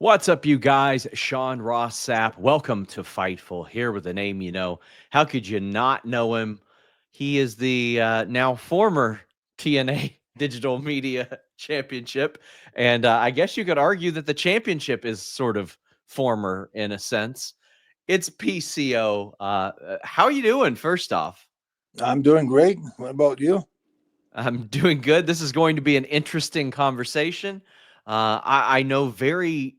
What's up, you guys? Sean Ross Sapp. Welcome to Fightful, here with a name you know. How could you not know him? He is the now former TNA Digital Media Championship. And I guess you could argue that the championship is sort of former in a sense. It's PCO. How are you doing, first off? I'm doing great. What about you? I'm doing good. This is going to be an interesting conversation. I know very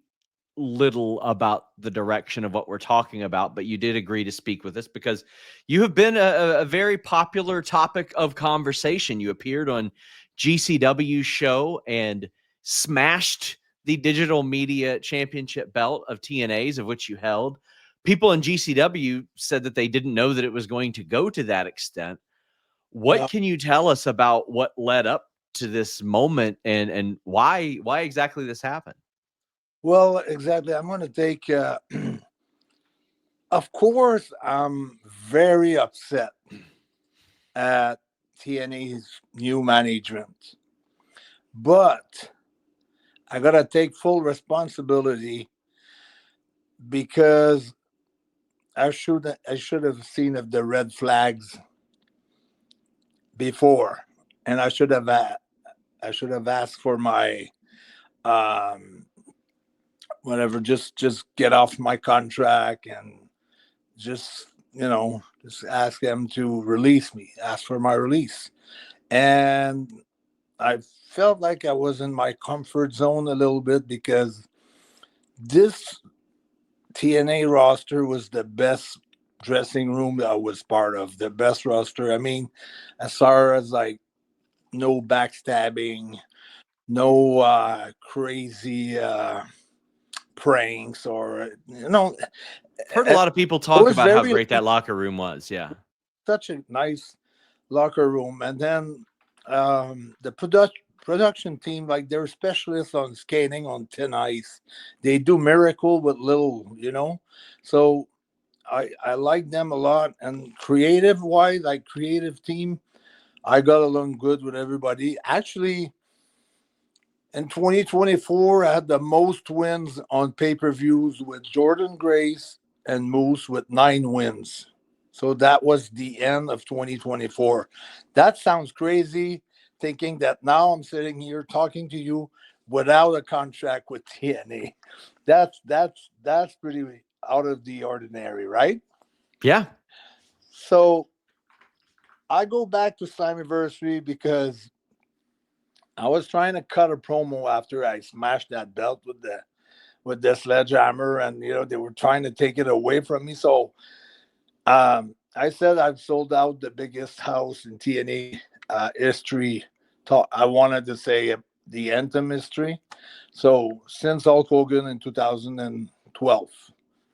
little about the direction of what we're talking about, but you did agree to speak with us because you have been a very popular topic of conversation. You appeared on GCW's show and smashed the digital media championship belt of TNA's, of which you held. People in GCW said that they didn't know that it was going to go to that extent. What Uh, can you tell us about what led up to this moment and why exactly this happened? well, exactly. I'm going to take, of course, I'm very upset at TNA's new management, but I got to take full responsibility because I should have seen of the red flags before, and I should have asked for my um, whatever, just get off my contract and just just ask them to release me, ask for my release. And I felt like I was in my comfort zone a little bit because this TNA roster was the best dressing room that I was part of, the best roster. I mean, as far as like no backstabbing, no crazy pranks, or I've heard a lot of people it talk was about how very great that locker room was. Yeah. such a nice locker room. And then the production team, like they're specialists on skating on thin ice. They do miracle with little, So I like them a lot. And creative wise, like creative team, I got along good with everybody. Actually, in 2024, I had the most wins on pay-per-views with Jordan Grace and Moose with 9 wins. So that was the end of 2024. That sounds crazy, thinking that now I'm sitting here talking to you without a contract with TNA. That's pretty out of the ordinary, right? Yeah. So I go back to Slammiversary because I was trying to cut a promo after I smashed that belt with the sledgehammer, and they were trying to take it away from me. So I said I've sold out the biggest house in TNA history. I wanted to say the Anthem history. So since Hulk Hogan in 2012,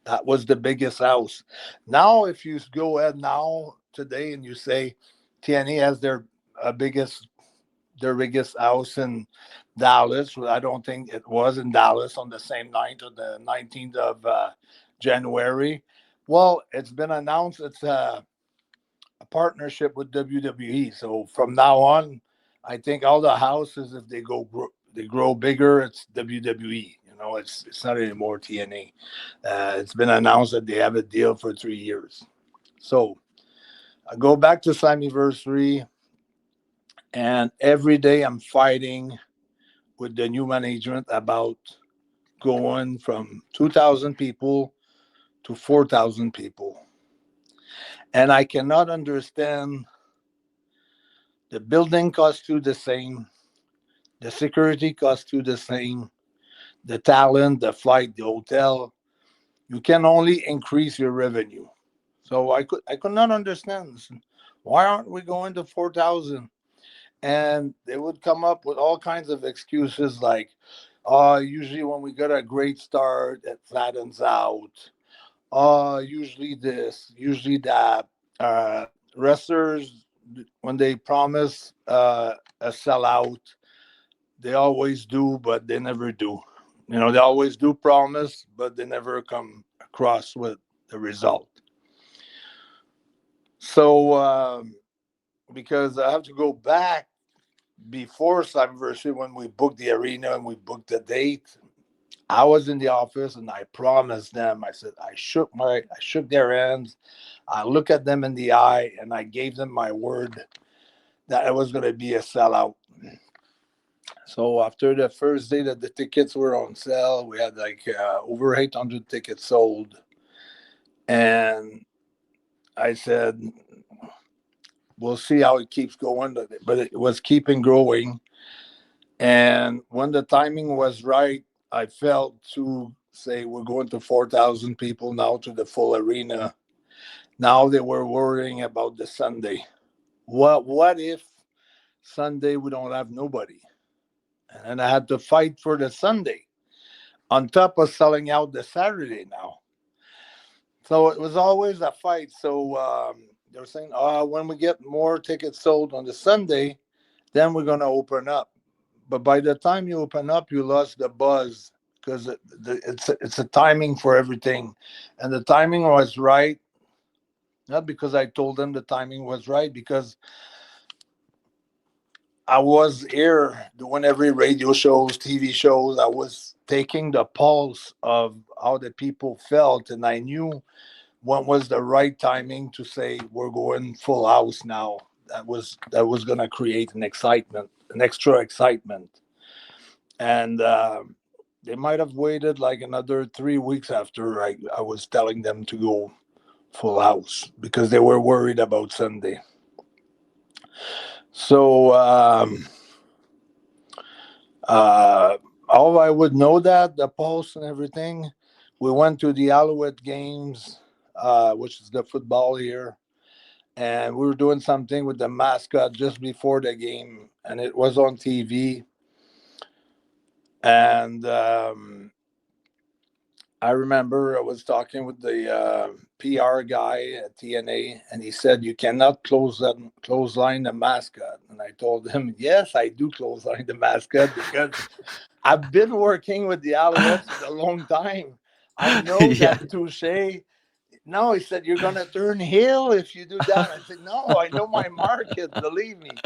that was the biggest house. Now, if you go ahead now today and you say TNA has biggest their biggest house in Dallas. I don't think it was in Dallas on the same night of the 19th of January. Well, it's been announced it's a partnership with WWE. So from now on, I think all the houses, if they grow bigger, it's WWE. It's not anymore TNA. It's been announced that they have a deal for 3 years. So I go back to Slammiversary, and every day I'm fighting with the new management about going from 2,000 people to 4,000 people. And I cannot understand, the building costs you the same, the security costs you the same, the talent, the flight, the hotel. You can only increase your revenue. So I could not understand this. Why aren't we going to 4,000? And they would come up with all kinds of excuses like, usually when we get a great start, it flattens out. Usually this, usually that. Wrestlers, when they promise a sellout, they always do, but they never do. They always do promise, but they never come across with the result. So, because I have to go back before Slammiversary when we booked the arena and we booked the date. I was in the office and I promised them. I said I shook their hands. I looked at them in the eye and I gave them my word that it was going to be a sellout. So after the first day that the tickets were on sale, we had like over 800 tickets sold, and I said we'll see how it keeps going, but it was keeping growing. And when the timing was right, I felt to say we're going to 4,000 people now to the full arena. Now they were worrying about the Sunday. What if Sunday we don't have nobody? And I had to fight for the Sunday on top of selling out the Saturday now. So it was always a fight. So they were saying, when we get more tickets sold on the Sunday, then we're going to open up. But by the time you open up, you lost the buzz because it's a timing for everything. And the timing was right, not because I told them the timing was right, because I was here doing every radio shows, TV shows. I was taking the pulse of how the people felt, and I knew when was the right timing to say we're going full house now. That was going to create an excitement, an extra excitement, and they might have waited like another 3 weeks after I was telling them to go full house because they were worried about Sunday. So uh, all I would know that the pulse and everything. We went to the Alouette games, which is the football here, and we were doing something with the mascot just before the game, and it was on TV. And I remember I was talking with the PR guy at TNA, and he said you cannot clothesline the mascot. And I told him, yes, I do clothesline the mascot because I've been working with the Alouettes for a long time. I know Yeah. that touche. No, he said, you're going to turn heel if you do that. I said, no, I know my market, believe me.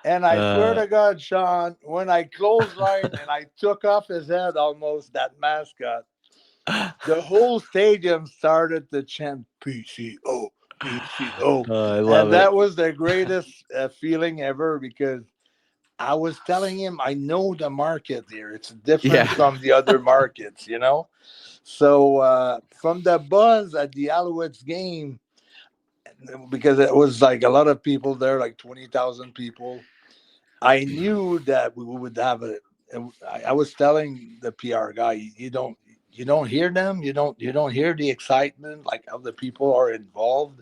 And I swear Uh, to God, Sean, when I clotheslined and I took off his head almost, that mascot, the whole stadium started to chant PCO, PCO. I And love it. that was the greatest feeling ever because I was telling him, I know the market here. It's different Yeah. from the other markets, you know? So from the buzz at the Alouettes game, because it was like a lot of people there, like 20,000 people, I knew that we would have it. I was telling the PR guy, you don't hear them, you don't hear the excitement, like how the people are involved.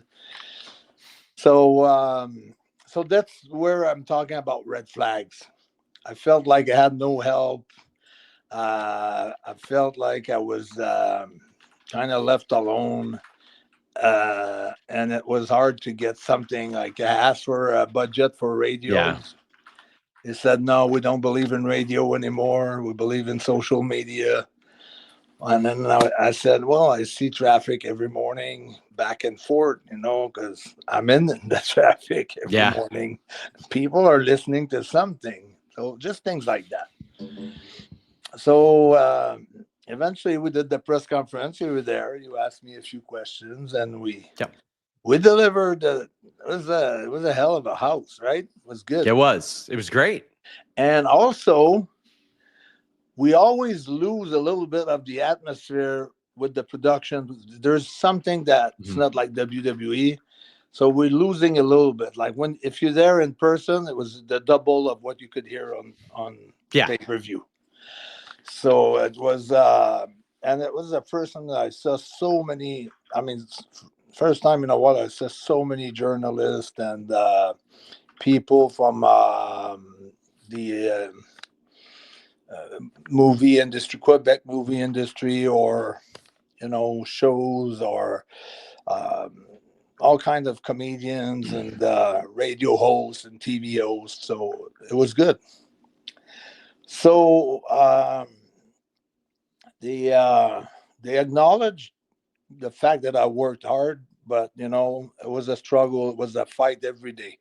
So so that's where I'm talking about red flags. I felt like I had no help. I felt like I was kind of left alone. And it was hard to get something. Like I asked for a budget for Yeah. radios. They said, no, we don't believe in radio anymore. We believe in social media. And then I said, well, I see traffic every morning back and forth, because I'm in the traffic every Yeah. morning. People are listening to something. So just things like that. So eventually we did the press conference. You were there. You asked me a few questions, and Yep. we delivered. It was a hell of a house, right? It was good. It was. It was great. And also, we always lose a little bit of the atmosphere with the production. There's something that's Mhm. not like WWE. So we're losing a little bit. Like when if you're there in person, it was the double of what you could hear on Yeah. pay-per-view. So it was and it was the first time that I saw so many. I mean, first time in a while I saw so many journalists and people from the movie industry, Quebec movie industry, or shows, or um, all kinds of comedians and radio hosts and TV hosts. So it was good. So they they acknowledged the fact that I worked hard, but it was a struggle. It was a fight every day.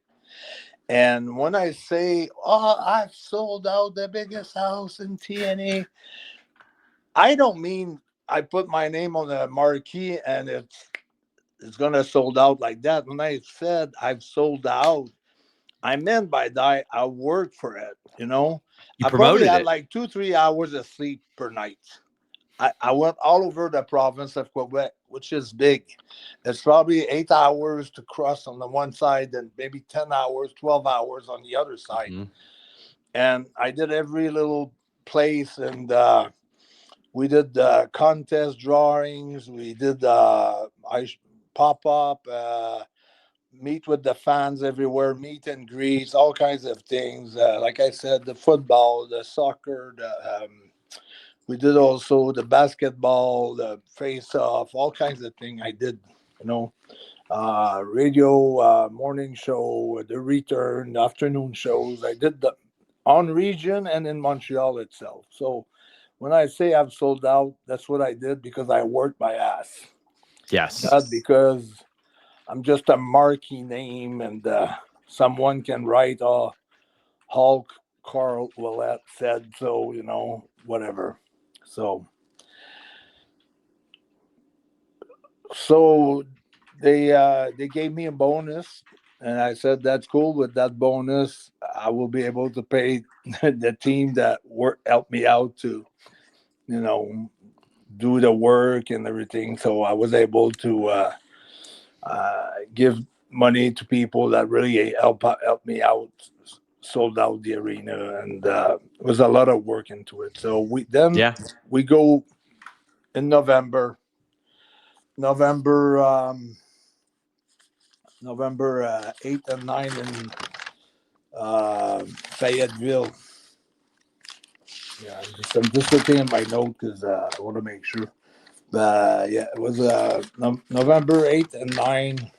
And when I say, "Oh, I've sold out the biggest house in TNA," I don't mean I put my name on the marquee and it's gonna sold out like that. When I said I've sold out, I meant by that I worked for it. You know, You I probably promoted had it. like 2-3 hours of sleep per night. I went all over the province of Quebec, which is big. It's probably 8 hours to cross on the one side and maybe 10 hours, 12 hours on the other side. Hmm. And I did every little place, and we did contest drawings. We did pop up, meet with the fans everywhere, meet and greets, all kinds of things. Like I said, the football, the soccer, we did also the basketball, the face off, all kinds of things I did, you know, radio, morning show, the return, afternoon shows. I did the on region and in Montreal itself. So when I say I've sold out, that's what I did because I worked my ass. Yes. Not because I'm just a marquee name and someone can write, oh, Hulk Carl Willett said so, you know, whatever. So they gave me a bonus, and I said that's cool. With that bonus, I will be able to pay the team that helped me out to, you know, do the work and everything. So I was able to give money to people that really help me out. Sold out the arena, and it was a lot of work into it. So Yeah. we go in November November 8th and 9th in Fayetteville. Yeah, I'm just looking at my note because I want to make sure. Yeah, it was November 8th and 9th.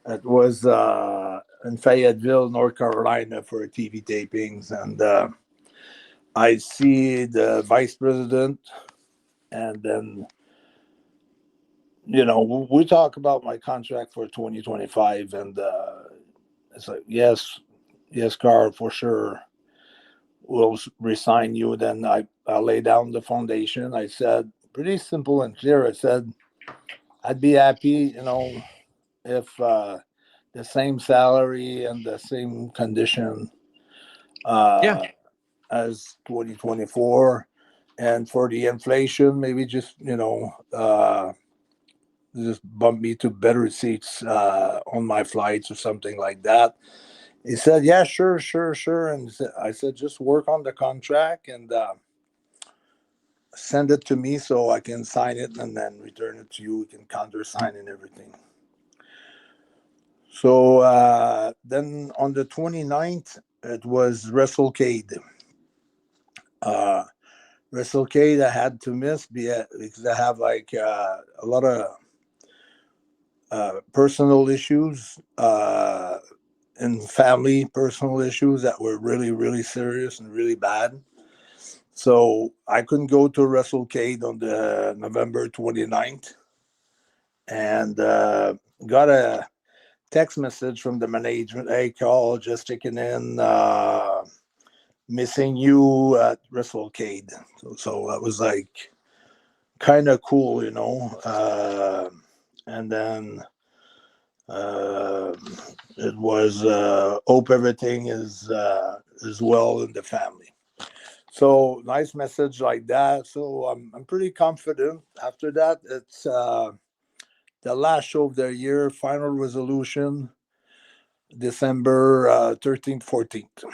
It was in Fayetteville, North Carolina for TV tapings. And I see the vice president, and then, you know, we talk about my contract for 2025. And it's like, yes, Carl, for sure. Will resign you. Then I lay down the foundation. I said, pretty simple and clear. I said, I'd be happy, you know, if the same salary and the same condition Yeah. uh, as 2024. And for the inflation, maybe just, you know, just bump me to better seats on my flights or something like that. He said, yeah, sure, sure, sure. And I said, just work on the contract and send it to me so I can sign it and then return it to you. We can countersign and everything. So then on the 29th, it was WrestleCade. Uh, WrestleCade I had to miss because I have like a lot of personal issues and family personal issues that were really, really serious and really bad. So I couldn't go to WrestleCade on the November 29th, and got a text message from the management. Hey, Carl, just checking in. Missing you at WrestleCade. So that was like kind of cool, you know. And then uh, it was hope everything is well in the family. So nice message like that. So I'm pretty confident. After that, it's the last show of the year, final resolution, December 13th, 14th.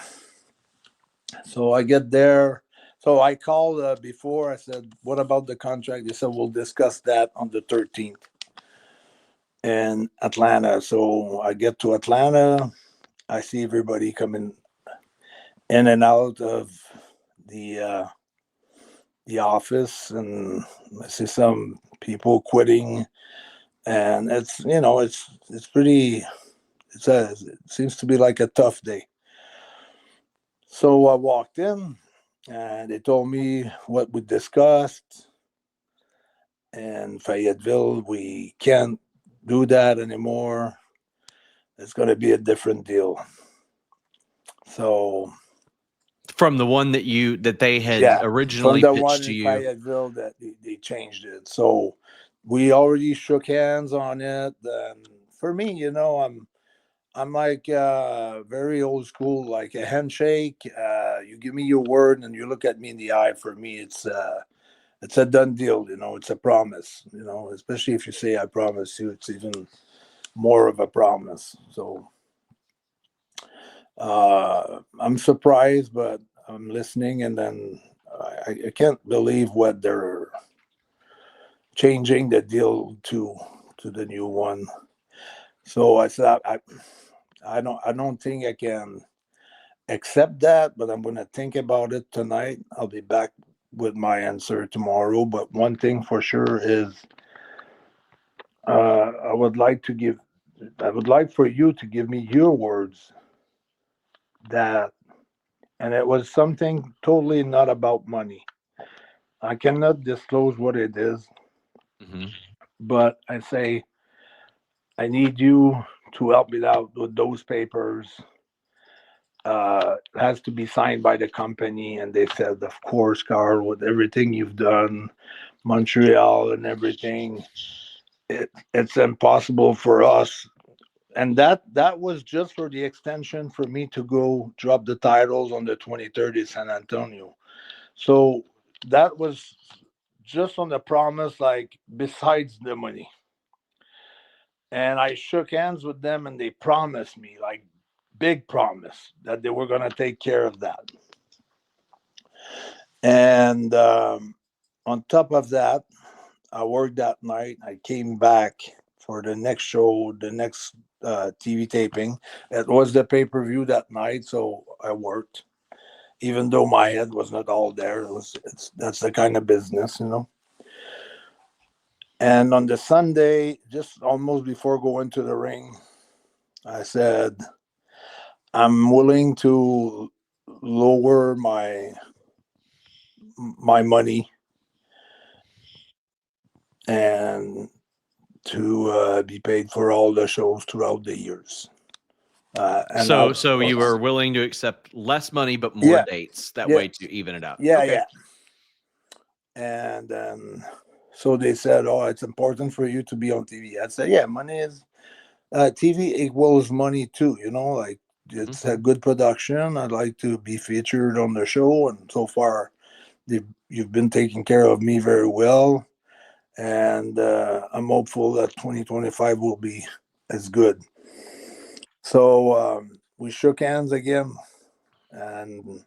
So I get there. So I called before. I said, what about the contract? They said, we'll discuss that on the 13th in Atlanta. So I get to Atlanta. I see everybody coming in and out of the uh, the office, and I see some people quitting. And it's, you know, it's pretty. It seems to be like a tough day. So I walked in, and they told me what we discussed. In Fayetteville, we can't do that anymore. It's going to be a different deal. So From the one that they had Yeah, from originally the one pitched to in you. Fayetteville that they changed it. So we already shook hands on it. And for me, I'm like very old school, like a handshake. You give me your word and you look at me in the eye. For me, it's a done deal. It's a promise. Especially if you say I promise you, it's even more of a promise. So I'm surprised, but I'm listening, and then I can't believe what they're changing the deal to the new one. So I said I don't think I can accept that, but I'm gonna think about it tonight. I'll be back with my answer tomorrow. But one thing for sure is I would like to give I would like for you to give me your words that, and it was something totally not about money. I cannot disclose what it is, Mhm. but I say I need you to help me out with those papers. It has to be signed by the company, and they said, of course, Carl, with everything you've done, Montreal and everything, it's impossible for us. And that was just for the extension for me to go drop the titles on the 23rd in San Antonio. So that was just on the promise, like besides the money. And I shook hands with them, and they promised me, like big promise, that they were going to take care of that. And on top of that, I worked that night. I came back for the next show, the next TV taping. It was the pay per view that night, so I worked, even though my head was not all there. That's the kind of business. And on the Sunday, just almost before going to the ring, I said, I'm willing to lower my money and to be paid for all the shows throughout the years. And I, So you were willing to accept less money but more yeah, dates, that yeah, way to even it out. yeah, Okay. yeah. And then so they said, "Oh, it's important for you to be on TV." I said, "Yeah, money is TV equals money too. Like Mhm. it's a good production. I'd like to be featured on the show, and so far, you've been taking care of me very well, and I'm hopeful that 2025 will be as good." So we shook hands again, and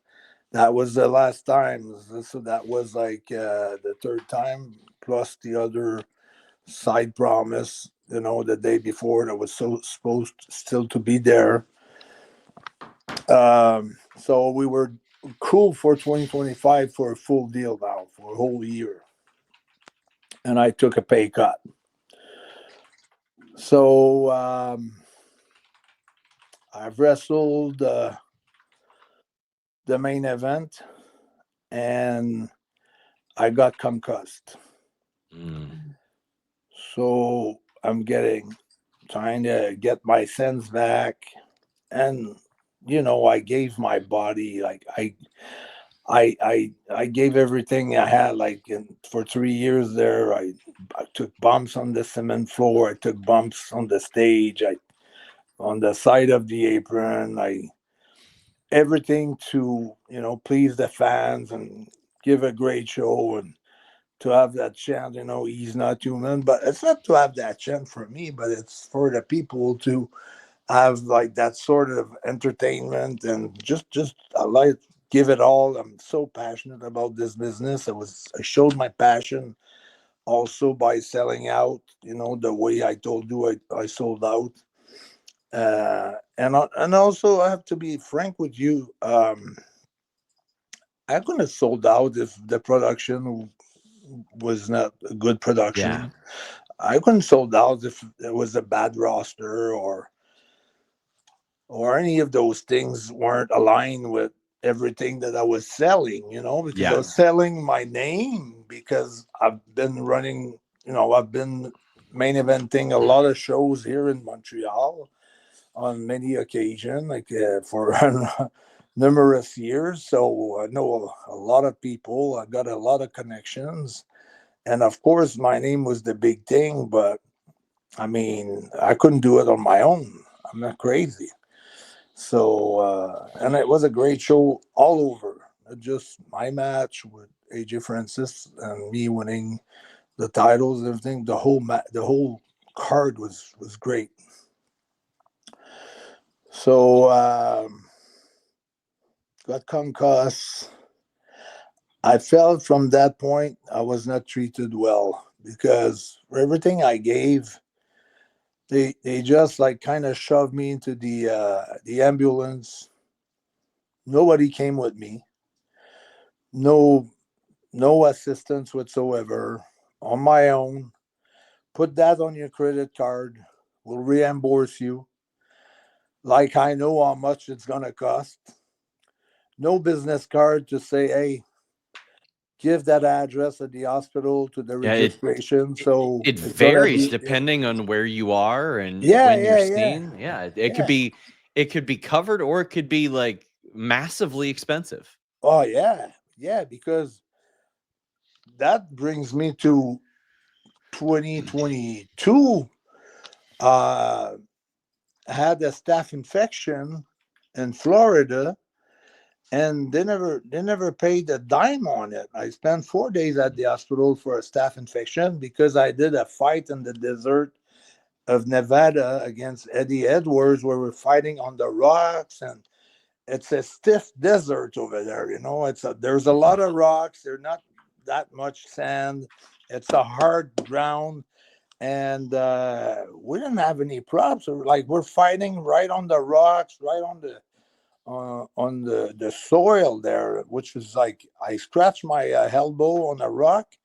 that was the last time. So that was like the third time, plus the other side promise, the day before that was so supposed still to be there. So we were cool for 2025 for a full deal now for a whole year. And I took a pay cut. So I've wrestled the main event, and I got concussed. Mm. So I'm trying to get my sense back. And, I gave my body, like, I gave everything I had, like, for 3 years there. I took bumps on the cement floor. I took bumps on the stage. On the side of the apron. Everything to, please the fans and give a great show, and to have that chant, he's not human. But it's not to have that chant for me, but it's for the people to have like that sort of entertainment, and just I like give it all. I'm so passionate about this business. I showed my passion also by selling out, the way I told you I sold out. And also I have to be frank with you. I couldn't have sold out if the production was not a good Yeah. production. I couldn't sold out if it was a bad roster, or any of those things weren't aligned with everything that I was selling, because I Yeah. was selling my name, because I've been main eventing a lot of shows here in Montreal on many occasions, like for numerous years. So I know a lot of people. I got a lot of connections. And of course, my name was the big thing, but I mean, I couldn't do it on my own. I'm not crazy. So, and it was a great show all over. Just my match with AJ Francis and me winning the titles, and everything. The whole card was great. So, got concussed. I felt from that point I was not treated well because for everything I gave, they just like kind of shoved me into the ambulance. Nobody came with me. No no assistance whatsoever. On my own. Put that on your credit card. We'll reimburse you. Like I know how much it's gonna cost. No business card to say, hey, give that address at the hospital to the Yeah, registration. So it it's gonna varies be depending on where you are and yeah, when you're yeah, yeah, seen. Yeah, yeah. it could be covered or it could be like massively expensive. Oh yeah, yeah, because that brings me to 2022. Uh had a staph infection in Florida and they never paid a dime on it. I spent 4 days at the hospital for a staph infection because I did a fight in the desert of Nevada against Eddie Edwards where we're fighting on the rocks and it's a stiff desert over there. There's a lot of rocks. There's not that much sand. It's a hard ground, and we didn't have any props. Like we're fighting right on the rocks, right on the soil there, which is like I scratched my elbow on a rock,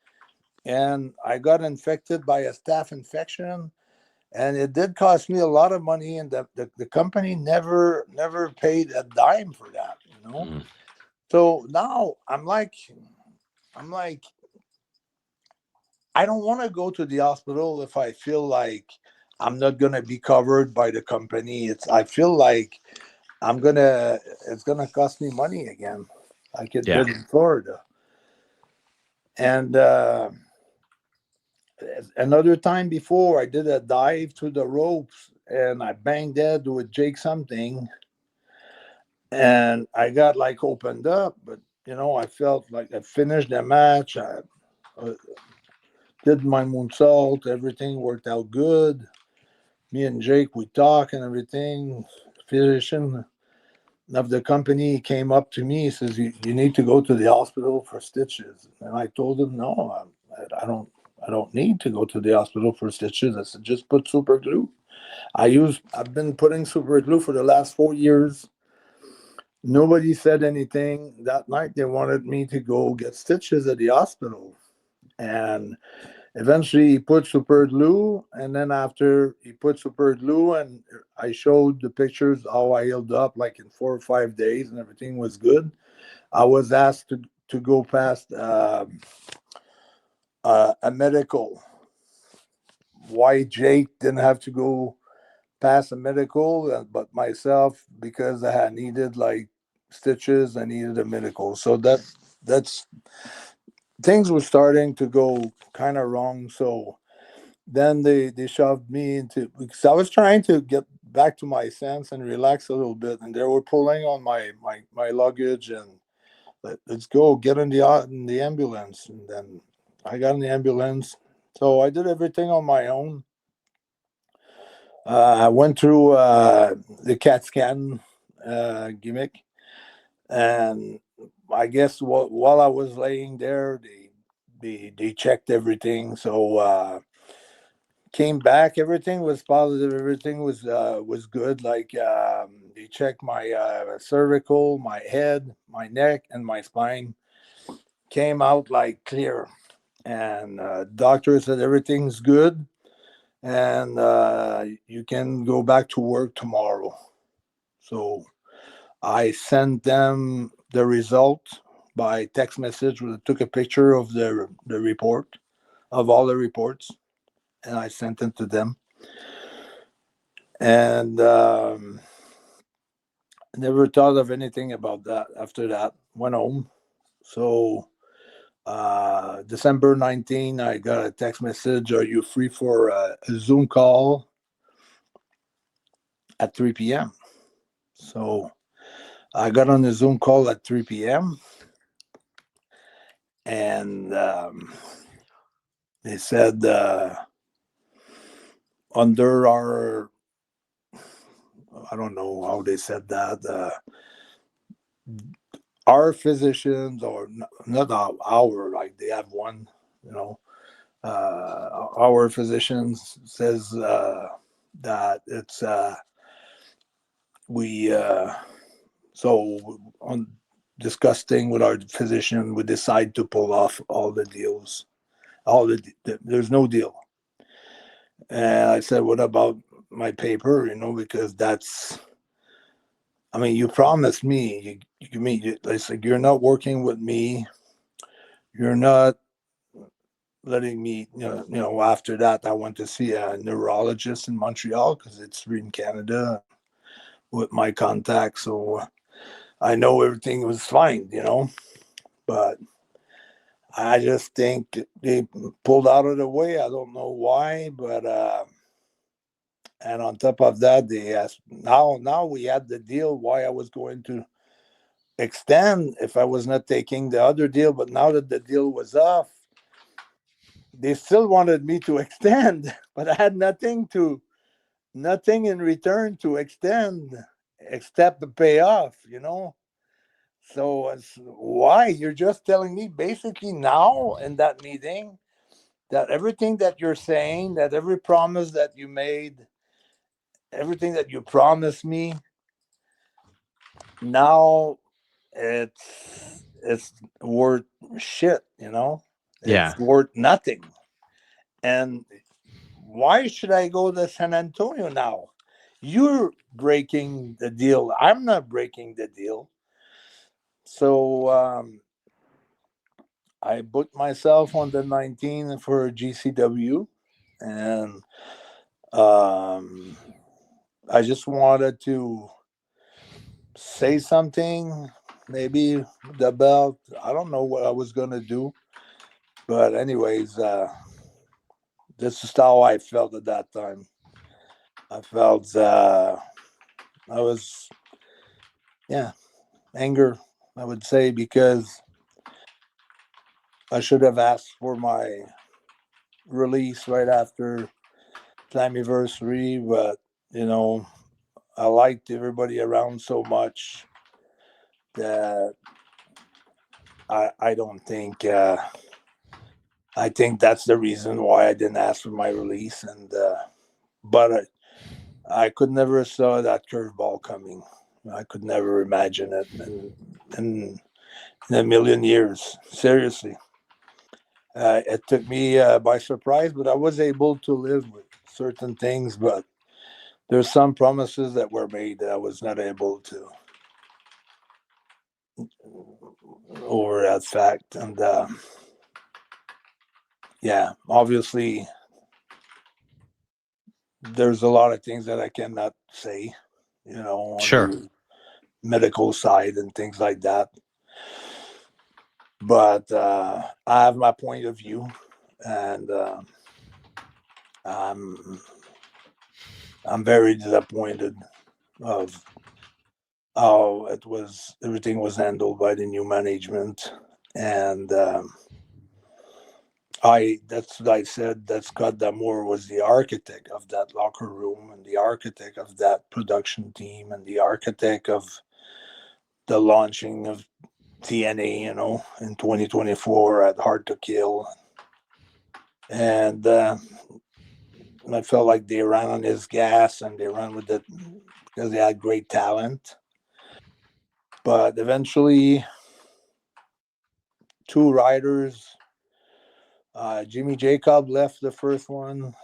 and I got infected by a staph infection, and it did cost me a lot of money, and the company never paid a dime for that. Mm. So now I'm like I don't want to go to the hospital if I feel like I'm not gonna be covered by the company. I feel like I'm gonna it's gonna cost me money again, like it Yeah. did in Florida. And another time before, I did a dive through the ropes and I banged head with Jake something, and I got like opened up, but I felt like I finished the match. I did my moonsault, everything worked out good. Me and Jake, we talk and everything. Physician of the company came up to me, says you need to go to the hospital for stitches, and I told him no, I don't need to go to the hospital for stitches. I said just put super glue. I've been putting super glue for the last 4 years. Nobody said anything. That night they wanted me to go get stitches at the hospital, and eventually he put super glue, and then after he put super glue, and I showed the pictures how I healed up like in 4 or 5 days, and everything was good. I was asked to go past a medical. Why Jake didn't have to go past a medical, but myself because I had needed like stitches, I needed a medical. So that's things were starting to go kind of wrong. So then they shoved me into because I was trying to get back to my sense and relax a little bit, and they were pulling on my luggage and let's go get in the ambulance, and then I got in the ambulance. So I did everything on my own. I went through the CAT scan gimmick, and I guess while I was laying there, they checked everything. So came back, everything was positive, everything was good. Like they checked my cervical, my head, my neck, and my spine. Came out like clear, and doctor said everything's good, and you can go back to work tomorrow. So I sent them the result by text message. Took a picture of the report, of all the reports, and I sent it to them. And Never thought of anything about that after that. Went home. So December 19, I got a text message. Are you free for a Zoom call at 3 p.m.? So I got on the Zoom call at 3 p.m. and they said under our, I don't know how they said that, our physicians, or not our, like they have one, you know, our physicians says that it's we so on discussing with our physician, we decide to pull off all the deals. There's no deal. And I said, what about my paper? Because that's, I mean, you promised me, it's like, you're not working with me. You're not letting me, after that, I went to see a neurologist in Montreal because it's in Canada with my contact. So I know everything was fine. But I just think they pulled out of the way. I don't know why, but and on top of that, they asked. Now we had the deal. Why I was going to extend if I was not taking the other deal, but now that the deal was off, they still wanted me to extend, but I had nothing in return to extend except the payoff. So why you're just telling me basically now in that meeting that everything that you're saying, that every promise that you made, everything that you promised me, now it's worth shit. Yeah. It's worth nothing. And why should I go to San Antonio now? You're breaking the deal. I'm not breaking the deal. So I booked myself on the 19th for GCW, and um, I just wanted to say something, maybe the belt. I don't know what I was gonna do, but anyways, this is how I felt at that time. I felt I was, yeah, anger. I would say because I should have asked for my release right after anniversary, but you know I liked everybody around so much that I don't think I think that's the reason why I didn't ask for my release. And but I could never saw that curveball coming. I could never imagine it in a million years. Seriously, it took me by surprise, but I was able to live with certain things. But there's some promises that were made that I was not able to over that fact. And yeah, obviously, there's a lot of things that I cannot say, on Sure. the medical side and things like that. But I have my point of view, and I'm I'm very disappointed of how everything was handled by the new management. And that's what I said, that Scott Damour was the architect of that locker room and the architect of that production team and the architect of the launching of TNA, in 2024 at Hard to Kill. And I felt like they ran on his gas and they ran with it because they had great talent. But eventually, two riders, Jimmy Jacob left the first one,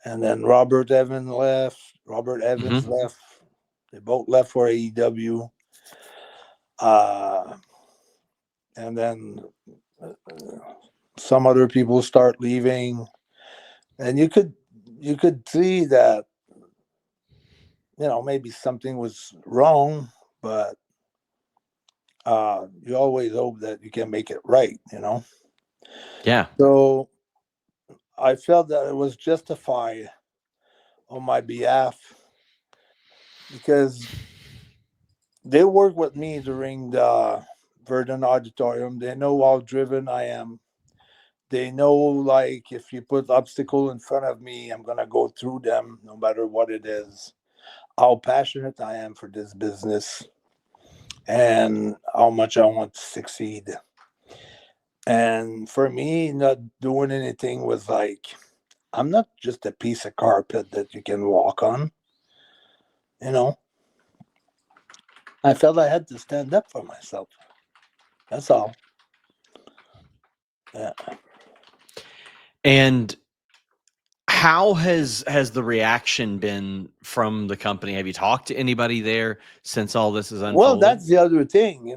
and then Robert Evans left. Robert Evans Hmm. left. They both left for AEW. Uh, and then some other people start leaving, and you could see that maybe something was wrong, but you always hope that you can make it right. Yeah. So I felt that it was justified on my behalf because they work with me during the Verdun Auditorium. They know how driven I am. They know, like, if you put obstacle in front of me, I'm gonna go through them, no matter what it is. How passionate I am for this business, and how much I want to succeed. And for me, not doing anything was like, I'm not just a piece of carpet that you can walk on. You know, I felt I had to stand up for myself. That's all. Yeah. And how has the reaction been from the company? Have you talked to anybody there since all this is Well, unfolding? that's the other thing.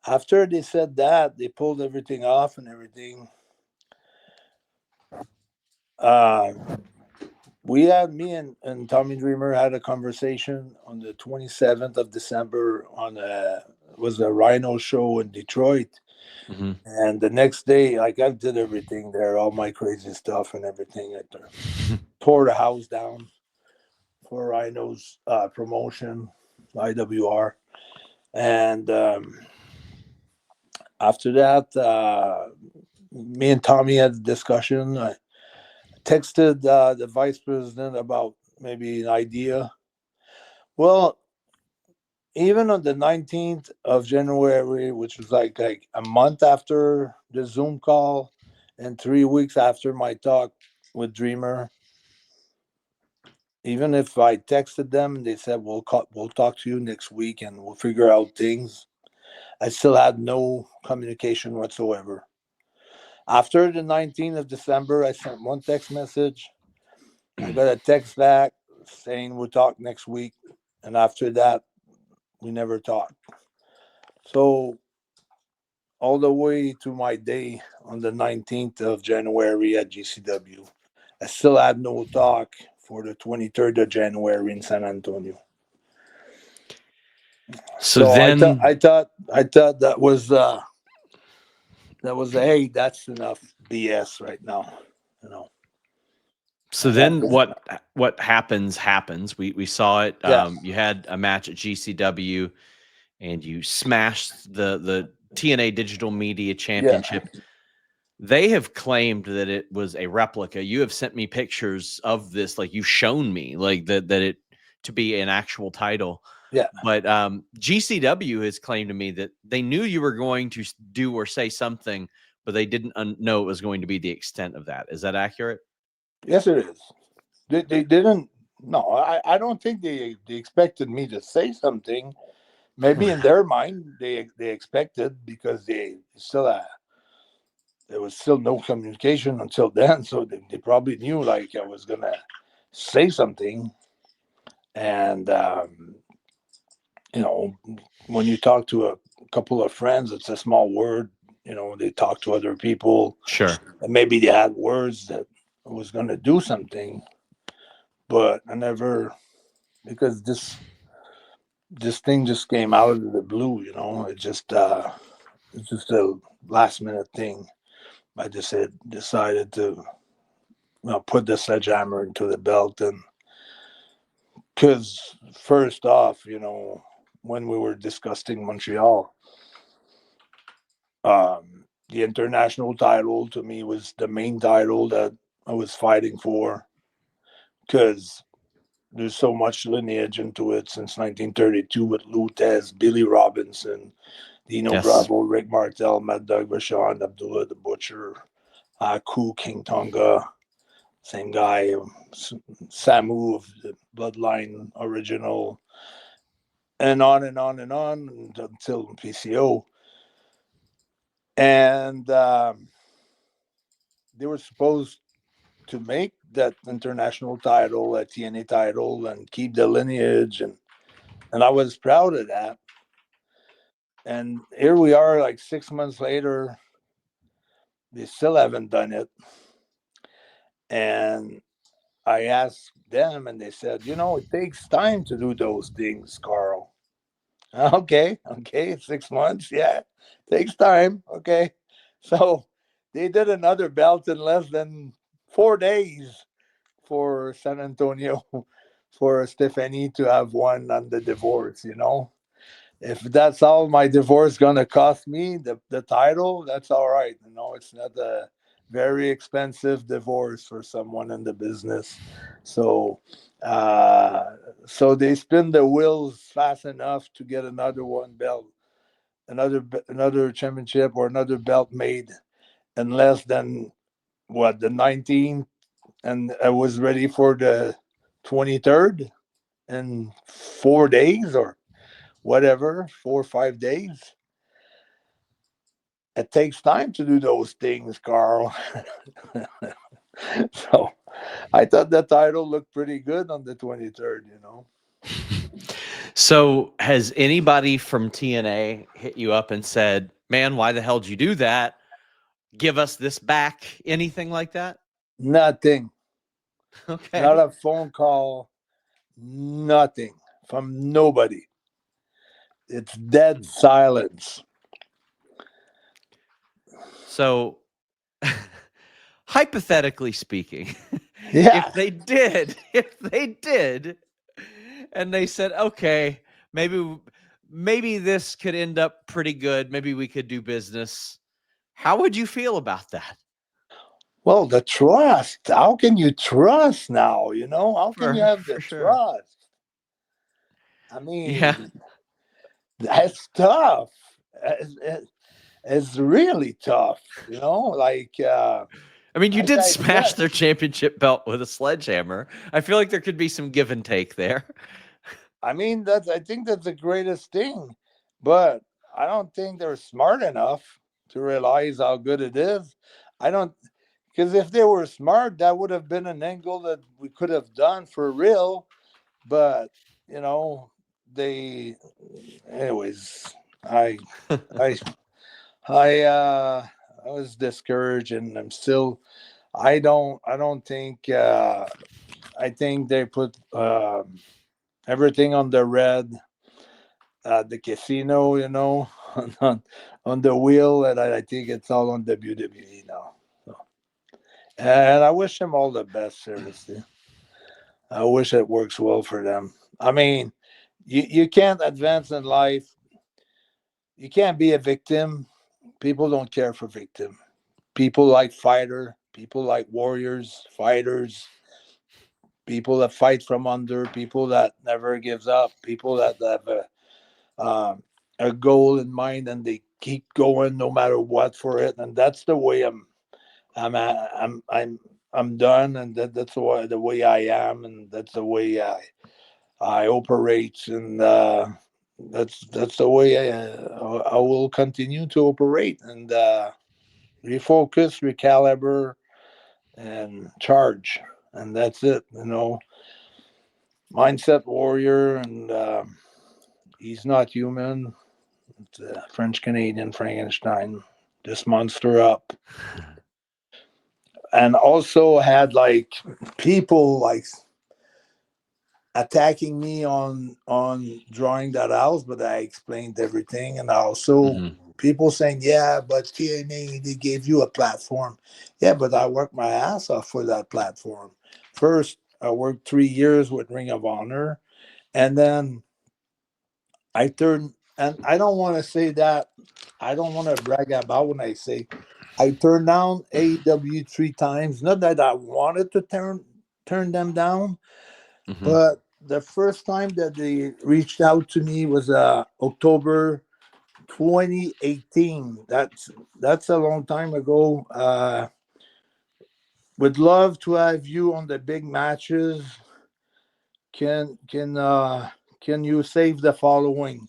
After they said that, they pulled everything off and everything. Uh, me and Tommy Dreamer had a conversation on the 27th of December on was a Rhino show in Detroit. Hmm. And the next day, like, I did everything there, all my crazy stuff and everything. I tore the house down for Rhino's promotion, IWR. And after that, me and Tommy had a discussion. I texted the vice president about maybe an idea. Well, even on the 19th of January, which was like a month after the Zoom call and 3 weeks after my talk with Dreamer, even if I texted them and they said we'll talk to you next week and we'll figure out things, I still had no communication whatsoever. After the 19th of December, I sent one text message. I got a text back saying we'll talk next week, and after that, we never talked. So all the way to my day on the 19th of January at GCW, I still had no talk for the 23rd of January in San Antonio. So So then, I thought that was hey, that's enough BS right now, you know. so And that then was, what happens. We saw it. yeah, You had a match at GCW, and you smashed the TNA Digital Media yeah, Championship. They have claimed that it was a replica. You have sent me pictures of this, like you've shown me, like that it to be an actual title. yeah. But GCW has claimed to me that they knew you were going to do or say something, but they didn't know it was going to be the extent of that. Is that accurate? Yes, it is. They didn't. No, I don't think they expected me to say something. Maybe in their mind they expected because they still there was still no communication until then, so they probably knew like I was gonna say something. And you know, when you talk to a couple of friends, it's a small word. They talk to other people, Sure. and maybe they had words that I was gonna do something, but I never, because this thing just came out of the blue. It's just a last minute thing. I just had decided to put the sledgehammer into the belt. And because first off, when we were discussing Montreal, the international title to me was the main title that I was fighting for, because there's so much lineage into it since 1932 with Lutez, Billy Robinson, Dino Yes. Bravo, Rick Martel, Mad Dog Vachon, Abdullah the Butcher, Ku King Tonga, same guy, Samu of the Bloodline original, and on and on and on until PCO. And they were supposed to make that international title, a TNA title, and keep the lineage. And I was proud of that. And here we are, like 6 months later, they still haven't done it. And I asked them, and they said, it takes time to do those things, Carl. Okay, okay, 6 months, yeah, takes time. Okay, so they did another belt in less than 4 days for San Antonio for Stephanie to have won on the divorce. If that's all my divorce gonna cost me, the title, that's all right. It's not a very expensive divorce for someone in the business. So uh so they spin the wheels fast enough to get another one belt, another championship or another belt made in less than what, the 19th, and I was ready for the 23rd in 4 days or whatever, 4 or 5 days. It takes time to do those things, Carl. So I thought the title looked pretty good on the 23rd. So, has anybody from TNA hit you up and said, "Man, why the hell did you do that? Give us this back." Anything like that? Nothing. Not Okay. a phone call. Nothing from nobody. It's dead silence. So, hypothetically speaking, Yeah. if they did, and they said, "Okay, maybe this could end up pretty good. Maybe we could do business." How would you feel about that? Well, the trust. How can you trust now? How can you have the For sure. trust? I Yeah. mean, that's tough. It's really tough. I mean, you Like did I smash said, their championship belt with a sledgehammer. I feel like there could be some give and take there. I think that's the greatest thing, but I don't think they're smart enough to realize how good it is. I don't, because if they were smart, that would have been an angle that we could have done for real. But you know, they, anyways, I, I, I was discouraged, and I'm still. I don't think. I think they put everything on the red at the casino, on the wheel, and I think it's all on WWE now. So, and I wish them all the best. Seriously, I wish it works well for them. I mean, you can't advance in life. You can't be a victim. People don't care for victim. People like fighter. People like warriors, fighters. People that fight from under. People that never gives up. People that have a goal in mind and they keep going no matter what for it. And that's the way I'm I'm I'm I'm done, and that's the way I am, and that's the way I operate, and that's the way I will continue to operate, and refocus, recalibrate, and charge, and that's it. Mindset warrior, and he's not human. It's a French Canadian Frankenstein, this monster up, and also had like people like attacking me on drawing that house, but I explained everything, and also Mhm. people saying, "Yeah, but TNA, they gave you a platform." Yeah, but I worked my ass off for that platform. First, I worked 3 years with Ring of Honor, and then I turned. And I don't want to say that. I don't want to brag about when I say I turned down AEW 3 times. Not that I wanted to turn them down, Mhm. but the first time that they reached out to me was October 2018. That's a long time ago. Would love to have you on the big matches. Can can uh, can you save the following?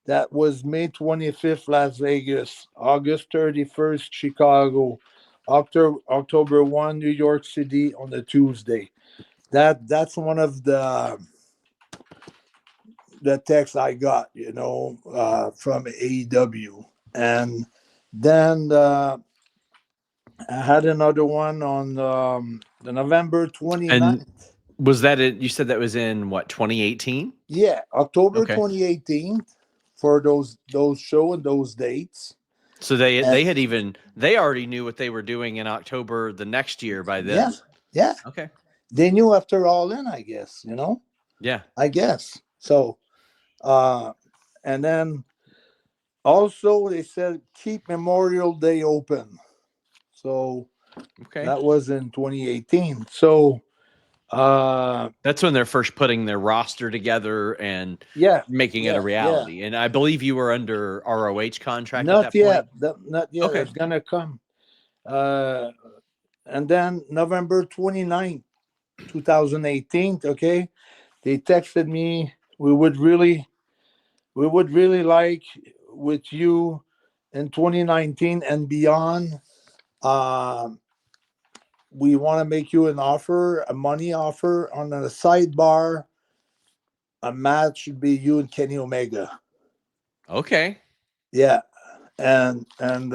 That was May 25th, Las Vegas, August 31st, Chicago, October 1, New York City on a Tuesday. That's one of the text I got, from AEW. And then I had another one on the November And 29th. was that it? You said that was in what, 2018? Yeah, October Okay. 2018 for those show and those dates. So they And they had even they already knew what they were doing in October the next year by yeah, then. yeah, Okay. they knew after All In, I guess, you know, Yeah. I guess. So, uh, and then also they said keep Memorial Day open. So Okay. that was in 2018. So, uh, That's when they're first putting their roster together and yeah, making it a yeah. reality. And I believe you were under ROH contract at Not that point. yet. Not yet. Okay. It's gonna come. Uh, and then November 29th, 2018. Okay, they texted me. We would really like with you in 2019 and beyond. Um, we want to make you an offer, a money offer on the sidebar. A match should be you and Kenny Omega. Okay. Yeah, and and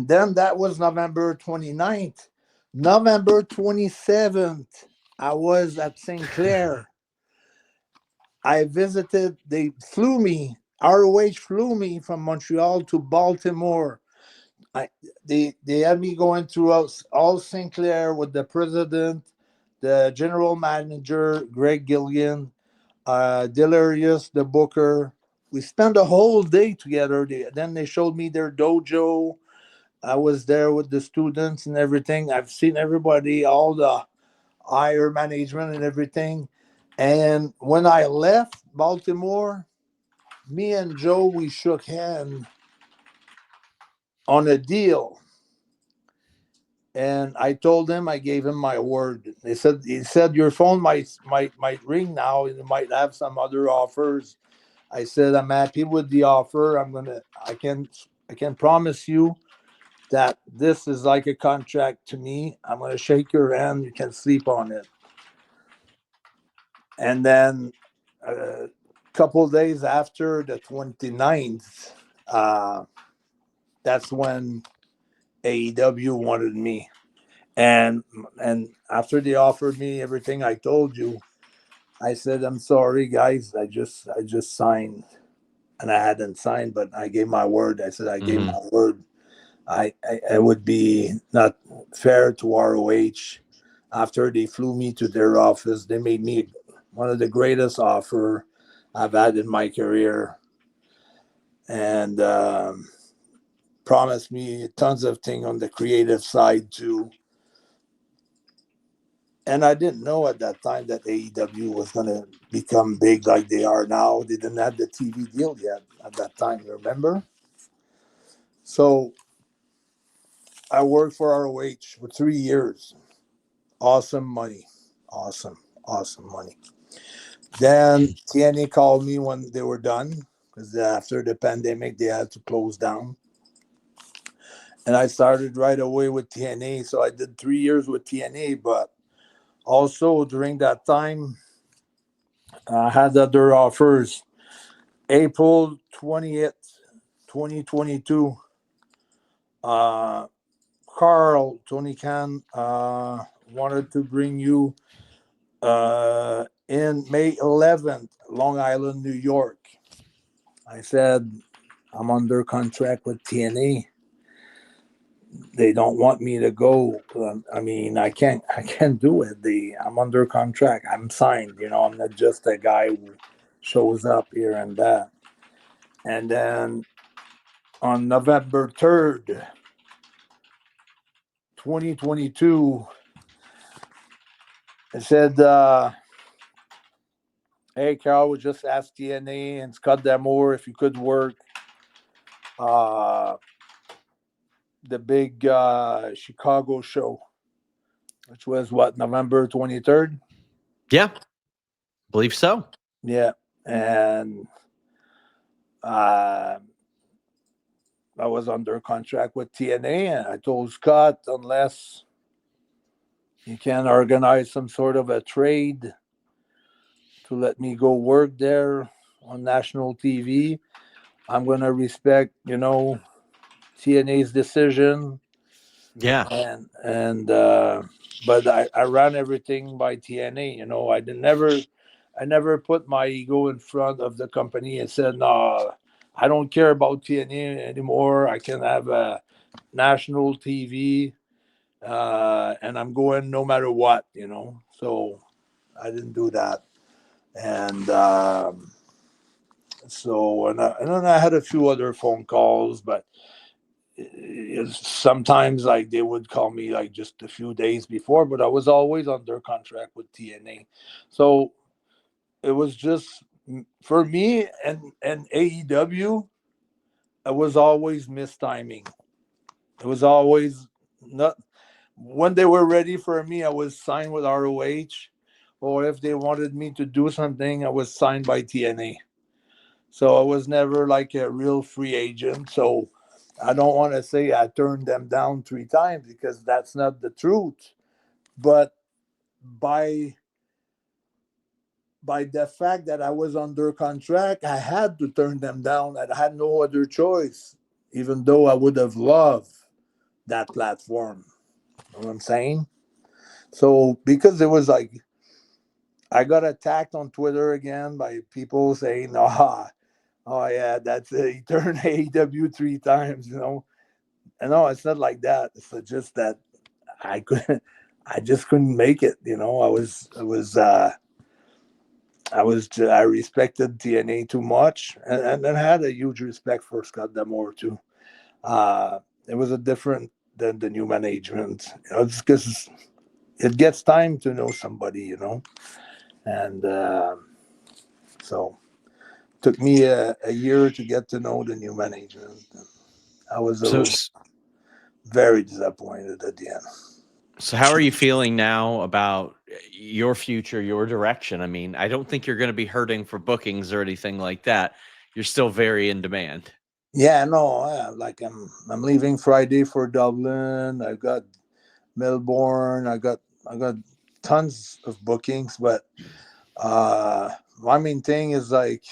then that was November 29th. November 27th, I was at St. Clair. I visited, they flew me, ROH flew me from Montreal to Baltimore. I, they had me going throughout all St. Clair with the president, the general manager, Greg Gillian, Delirious, the booker. We spent a whole day together. Then they showed me their dojo. I was there with the students and everything. I've seen everybody, all the higher management and everything. And when I left Baltimore, me and Joe, we shook hands on a deal. And I told him, I gave him my word. He said your phone might ring now and it might have some other offers. I said I'm happy with the offer. I can promise you that this is like a contract to me. I'm gonna shake your hand. You can sleep on it. And then a couple of days after the 29th, uh, that's when AEW wanted me. And and after they offered me everything I told you, I said, I'm sorry guys, I just signed. And I hadn't signed, but I gave my word. I said I gave Hmm. my word. I would be not fair to ROH. After they flew me to their office, they made me one of the greatest offer I've had in my career, and promised me tons of things on the creative side too. And I didn't know at that time that AEW was going to become big like they are now. They didn't have the TV deal yet at that time, remember? So I worked for ROH for 3 years. Awesome money. Awesome, awesome money. Then TNA called me when they were done because after the pandemic, they had to close down. And I started right away with TNA. So I did 3 years with TNA, but also during that time, I had other offers. April 20th, 2022, uh, Carl, Tony Khan, wanted to bring you in May 11th, Long Island, New York. I said, I'm under contract with TNA. They don't want me to go. I mean, I can't do it. I'm under contract. I'm signed. I'm not just a guy who shows up here and that. And then on November 3rd, 2022, I said, hey, Carl, we just asked TNA and Scott Damore if you could work uh, the big Chicago show, which was what, November 23rd? Yeah. Believe so. Yeah. And uh, I was under contract with TNA, and I told Scott, unless you can organize some sort of a trade to let me go work there on national TV, I'm going to respect, TNA's decision, Yeah. and but I ran everything by TNA. You know, I never put my ego in front of the company and said, no, I don't care about TNA anymore. I can have a national TV, and I'm going no matter what. You know, so I didn't do that, and so and then I had a few other phone calls, but sometimes like they would call me like just a few days before, but I was always under contract with TNA, so it was just for me and AEW. It was always mistiming. It was always not when they were ready for me. I was signed with ROH, or if they wanted me to do something, I was signed by TNA. So I was never like a real free agent. So I don't want to say I turned them down 3 times because that's not the truth. But by by the fact that I was under contract, I had to turn them down. I had no other choice, even though I would have loved that platform. You know what I'm saying? So because it was like I got attacked on Twitter again by people saying, oh yeah, that's it. He turned AEW 3 times, you know. And no, it's not like that. It's just that I couldn't. I just couldn't make it. You know, I respected TNA too much, and I had a huge respect for Scott D'Amore too. It was a different than the new management. You know, it's because it gets time to know somebody. You know, and so it took me a year to get to know the new management. I was a So little very disappointed at the end. so how are you feeling now about your future, your direction? I mean, I don't think you're going to be hurting for bookings or anything like that. You're still very in demand. Yeah, no, like I'm leaving Friday for Dublin. I got Melbourne. I got tons of bookings, but my main thing is like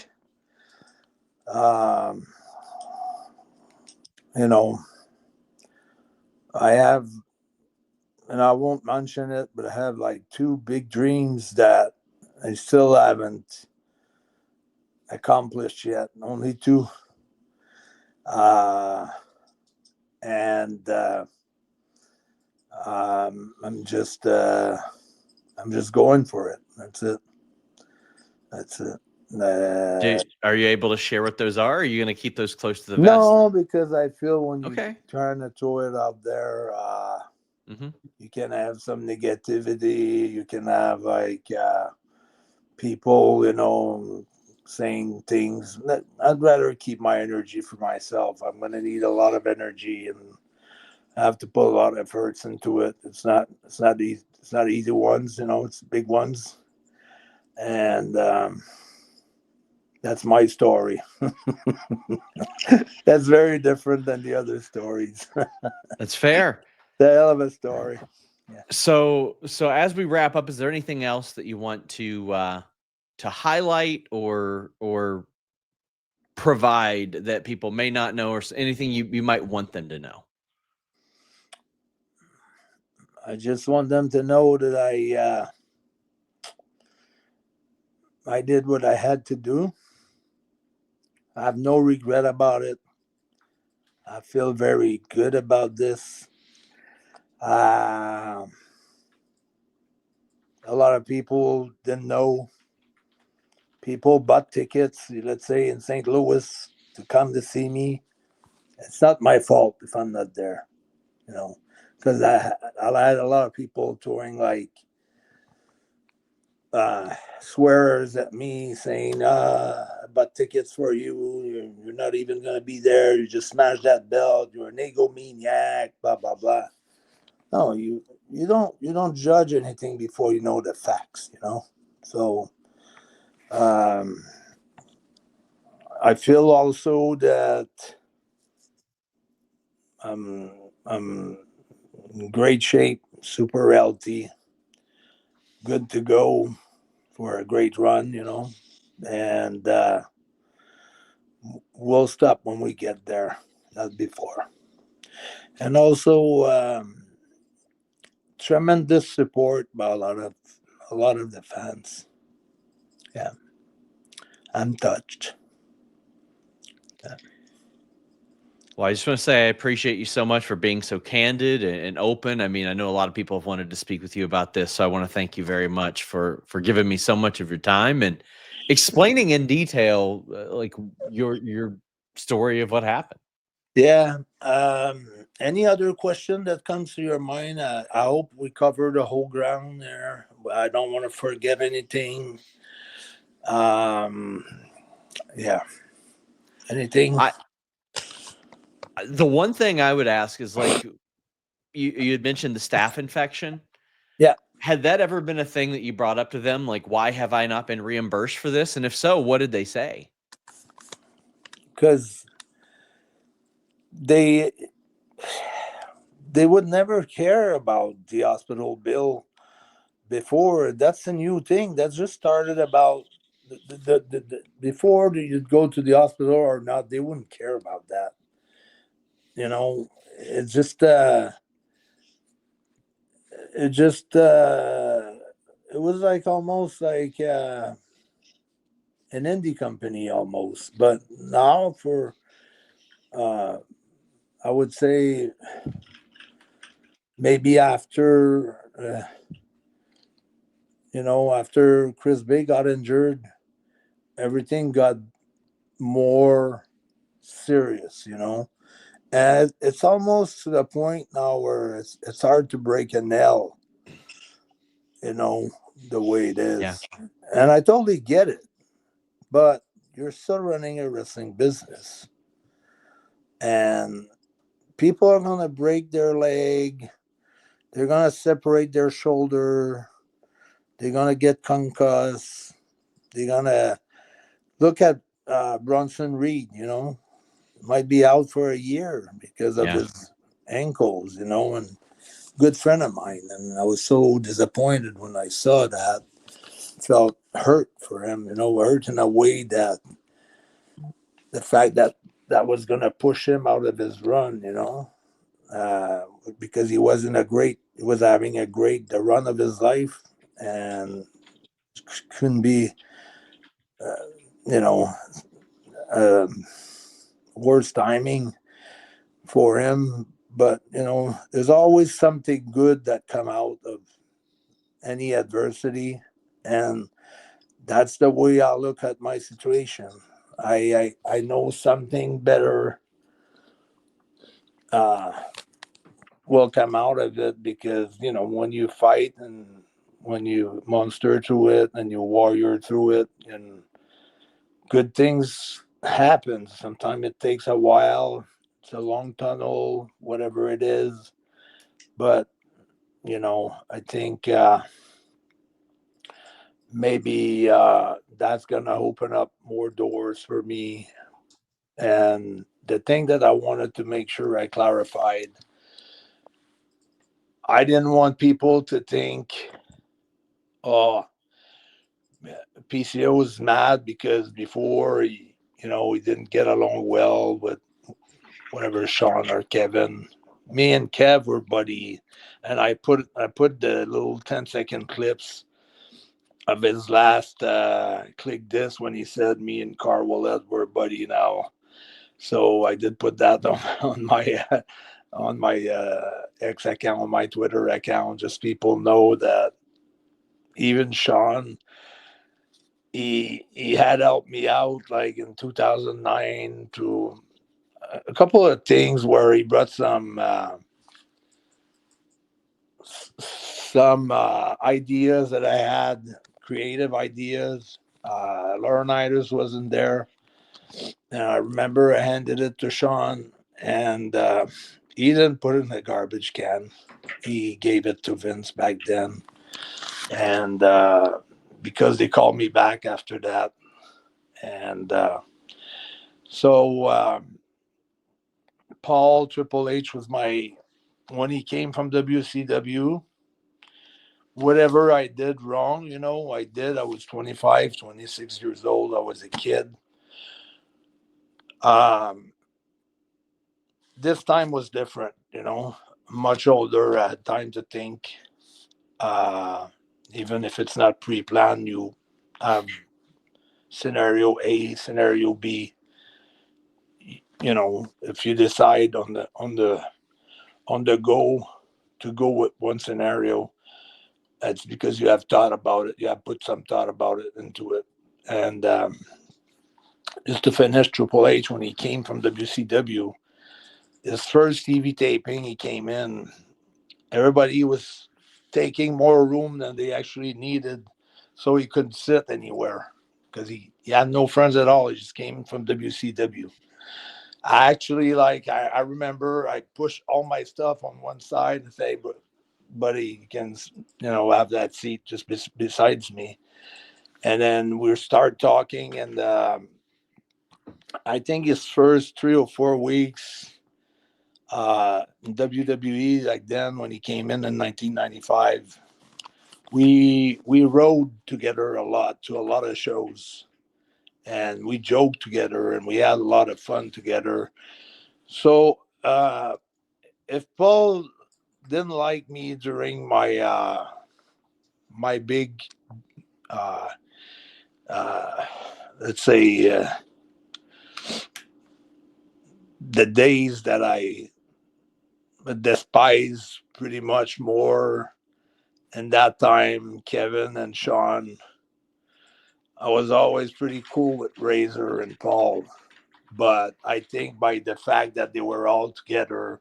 um, you know, I have, and I won't mention it, but I have like 2 big dreams that I still haven't accomplished yet. Only 2, uh, and um, I'm just uh, I'm just going for it. That's it. That's it. Are you able to share what those are? Or are you going to keep those close to the vest? No, because I feel when you Okay. trying to throw it out there, Hmm. you can have some negativity. You can have like people, you know, saying things. I'd rather keep my energy for myself. I'm gonna need a lot of energy and I have to put a lot of efforts into it. It's not easy ones, you know. It's big ones, and that's my story. That's very different than the other stories. That's fair. The hell of a story. Yeah. So as we wrap up, is there anything else that you want to highlight or provide that people may not know, or anything you might want them to know? I just want them to know that I did what I had to do. I have no regret about it. I feel very good about this. Uh, a lot of people didn't know. People bought tickets, let's say in St. Louis, to come to see me. It's not my fault if I'm not there, you know, because I had a lot of people touring like swears at me saying, I bought tickets for you. You're not even going to be there. You just smashed that belt. You're an egomaniac, blah, blah, blah. No, you don't judge anything before you know the facts, you know? So um, I feel also that I'm in great shape, super healthy, good to go for a great run, you know? And we'll stop when we get there, not before. and also tremendous support by a lot of the fans. Yeah, I'm touched. Yeah. Well, I just want to say I appreciate you so much for being so candid and open. I mean, I know a lot of people have wanted to speak with you about this, so I want to thank you very much for giving me so much of your time and explaining in detail like your story of what happened. Yeah. Any other question that comes to your mind? I hope we covered the whole ground there. I don't want to forget anything. Um, yeah. Anything? I the one thing I would ask is like you had mentioned the staph infection. Yeah. Had that ever been a thing that you brought up to them? Like, why have I not been reimbursed for this? And if so, what did they say? Because they they would never care about the hospital bill before. That's a new thing that just started about before you'd go to the hospital or not. They wouldn't care about that. You know, it's just it just it was like almost like an indie company almost. But now for uh, I would say maybe after after Chris Bay got injured, everything got more serious. And it's almost to the point now where it's hard to break a nail. You know the way it Yeah. is, and I totally get it. But you're still running a wrestling business, and people are gonna break their leg. They're gonna separate their shoulder. They're gonna get concussed. They're gonna look at Bronson Reed. Might be out for a year because of Yeah. his ankles. And good friend of mine, and I was so disappointed when I saw that. Felt hurt for him. Hurt in a way that the fact that that was going to push him out of his run. Uh, because he was having a great the run of his life, and couldn't be, uh, you know, um, worse timing for him. But there's always something good that come out of any adversity, and that's the way I look at my situation. I know something better uh, will come out of it, because when you fight and when you monster through it and you warrior through it, and good things happen. Sometimes it takes a while. It's a long tunnel, whatever it is. But I think maybe that's gonna open up more doors for me. And the thing that I wanted to make sure I clarified, I didn't want people to think, oh, PCO was mad because before he didn't get along well with whatever Sean or Kevin. Me and Kev were buddy, and I put the little 10-second clips of his last click disc when he said me and Carl Willett were buddy now. So I did put that on my X account, on my Twitter account, just people know that even Sean, he had helped me out like in 2009 to a couple of things where he brought some ideas that I had, creative ideas. Laurinaitis wasn't there, and I remember I handed it to Sean, and he didn't put it in the garbage can. He gave it to Vince back then, and because they called me back after that, and so Paul Triple H was my when he came from WCW. Whatever I did wrong, I did. I was 25, 26 years old. I was a kid. Um, this time was different, much older, I had time to think. Uh, Even if it's not pre-planned, you have scenario A, scenario B. If you decide on the go to go with one scenario, that's because you have thought about it. You have put some thought about it into it. And just to finish, Triple H, when he came from WCW, his first TV taping, he came in. Everybody was taking more room than they actually needed, so he couldn't sit anywhere because he had no friends at all. He just came from WCW. I actually I remember I pushed all my stuff on one side and say, but buddy, you can have that seat just besides me. And then we start talking, and I think his first 3 or 4 weeks in WWE, like then when he came in 1995, we rode together a lot to a lot of shows, and we joked together, and we had a lot of fun together. So if Paul didn't like me during my big uh, uh, let's say the days that I despise pretty much more. And that time, Kevin and Sean, I was always pretty cool with Razor and Paul. But I think by the fact that they were all together,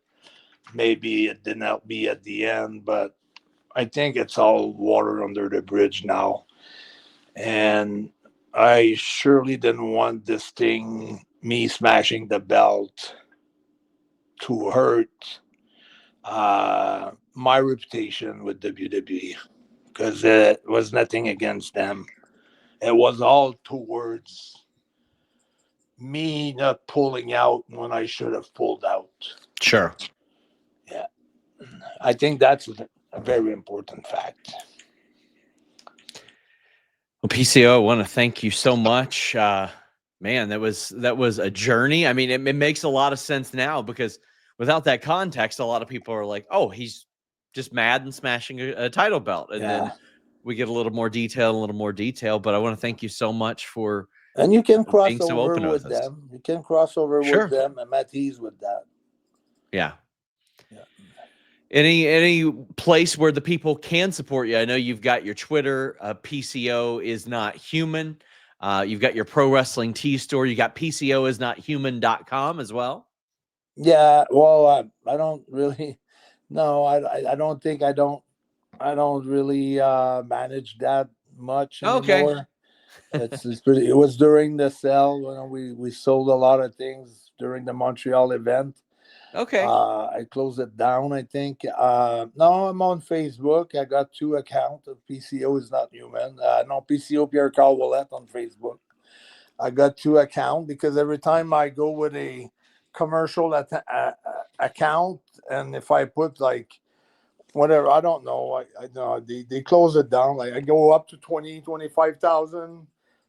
maybe it didn't help me at the end. But I think it's all water under the bridge now. And I surely didn't want this thing, me smashing the belt, to hurt my reputation with WWE, because it was nothing against them. It was all towards me not pulling out when I should have pulled out. Sure. Yeah, I think that's a very important fact. Well, PCO, I want to thank you so much. Man, that was a journey. I mean, it makes a lot of sense now because without that context, a lot of people are like, "Oh, he's just mad and smashing a title belt," and Yeah, then we get a little more detail. But I want to thank you so much for and you can being cross so over open with with us. them. You can cross over with Sure. them. I'm at ease with that. Yeah. Yeah. Any place where the people can support you? I know you've got your Twitter. PCO is not human. You've got your pro wrestling tea store. You got PCO is not human.com as well. Yeah. Well, I don't really. No, I don't think I don't really manage that much Okay. anymore. It's pretty. It was during the sale when we sold a lot of things during the Montreal event. Okay. I closed it down, I think. Now I'm on Facebook. I got 2 accounts of PCO is not human. No, PCO Pierre Carl Willette on Facebook. I got 2 accounts because every time I go with a commercial account, and if I put like whatever, I don't know, I know they close it down. Like I go up to 25,000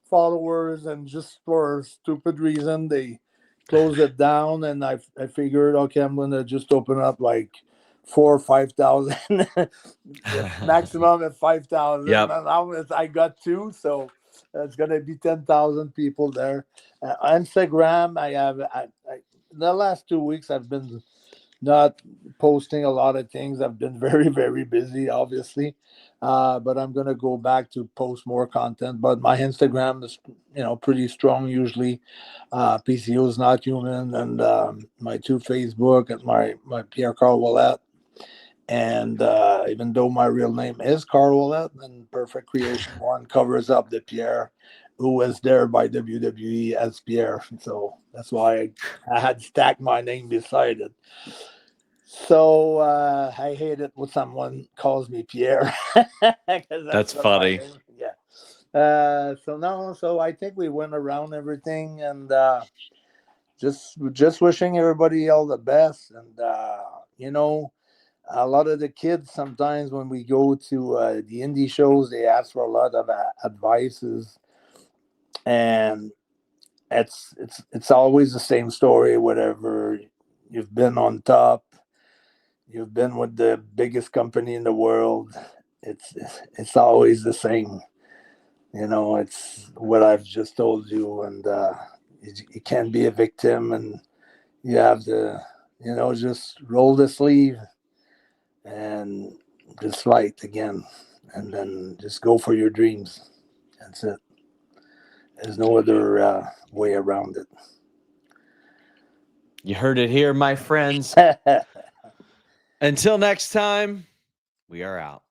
followers, and just for a stupid reason, they close it down. And I figured, okay, I'm going to just open up like 4 or 5,000, maximum at 5,000. Yep. And I got 2, so it's gonna be 10,000 people there. Instagram, I have. The last 2 weeks, I've been not posting a lot of things. I've been very, very busy, obviously. But I'm gonna go back to post more content. But my Instagram is, pretty strong usually. PCO is not human, and my 2 Facebook and my Pierre Carl Willette. And even though my real name is Carl Willette, and Perfect Creation One covers up the Pierre who was there by WWE as Pierre. So that's why I had stacked my name beside it. So I hate it when someone calls me Pierre because That's that's not my funny. name. Yeah. So no, so I think we went around everything, and just wishing everybody all the best. And a lot of the kids sometimes when we go to the indie shows, they ask for a lot of advices, and it's always the same story. Whatever, You've been on top. You've been with the biggest company in the world. It's always the same. It's what I've just told you, and you can't be a victim, and you have to, just roll the sleeve and just fight again, and then just go for your dreams. That's it. There's no other way around You heard it here, my friends. it. Until next time, we are out.